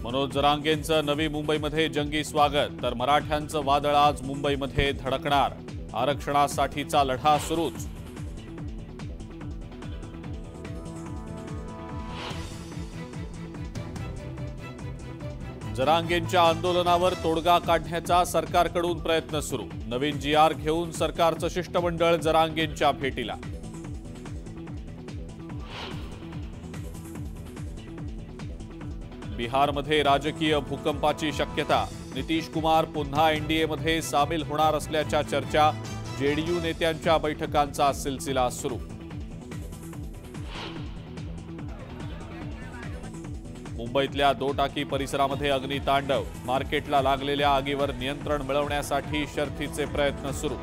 मनोज जरांगेंचं नवी मुंबईमध्ये जंगी स्वागत, तर मराठ्यांचं वादळ आज मुंबईमध्ये धडकणार। आरक्षणासाठीचा लढा सुरूच। जरांगेंच्या आंदोलनावर तोडगा काढण्याचा सरकारकडून प्रयत्न सुरू। नवीन GR घेऊन सरकारचं शिष्टमंडळ जरांगेंच्या भेटीला। बिहारमध्ये राजकीय भूकंपाची शक्यता। नितीश कुमार पुन्हा NDA मध्ये सामील होणार असल्याच्या चर्चा। JDU नेत्यांच्या बैठकांचा सिलसिला सुरू। मुंबईतल्या दोटाकी परिसरामध्ये अग्नितांडव। मार्केटला लागलेल्या आगीवर नियंत्रण मिळवण्यासाठी शर्थीचे प्रयत्न सुरू।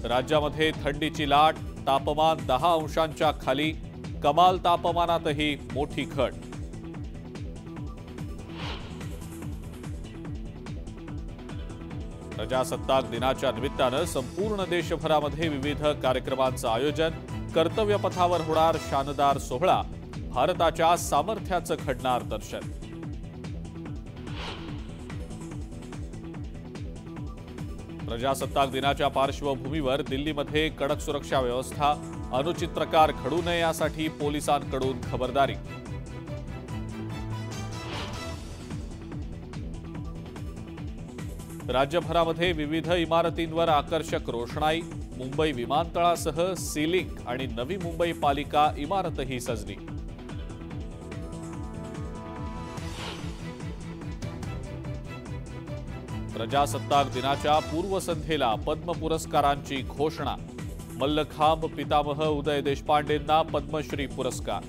राज्यामध्ये थंडीची लाट। तापमान 10 अंशांच्या खाली। कमाल तापमानातही मोठी घट। प्रजासत्ताक दिनाच्या निमित्तानं संपूर्ण देशभरामध्ये विविध कार्यक्रमांचं आयोजन। कर्तव्य पथावर होणार शानदार सोहळा। भारताच्या सामर्थ्याचं घडणार दर्शन। प्रजासत्ताक दिनाच्या पार्श्वभूमीवर दिल्लीमध्ये कडक सुरक्षा व्यवस्था। अनुचित प्रकार घडू नये यासाठी पोलिसांकडून खबरदारी। राज्यभरामध्ये विविध इमारतींवर आकर्षक रोषणाई। मुंबई विमानतळासह सीलिंग आणि नवी मुंबई पालिका इमारतही सजली। प्रजासत्ताक दिनाच्या पूर्वसंध्येला पद्म पुरस्कारांची घोषणा। मल्लखांब पितामह उदय देशपांडेंना पद्मश्री पुरस्कार।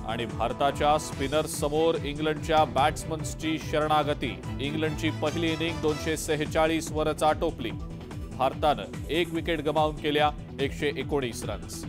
आणि भारताच्या स्पिनर्स समोर इंग्लंडच्या बॅट्समन्सची शरणागती। इंग्लंडची पहिली इनिंग 246 वरच आटोपली। भारतानं 1 विकेट गमावून केल्या 119 रन्स।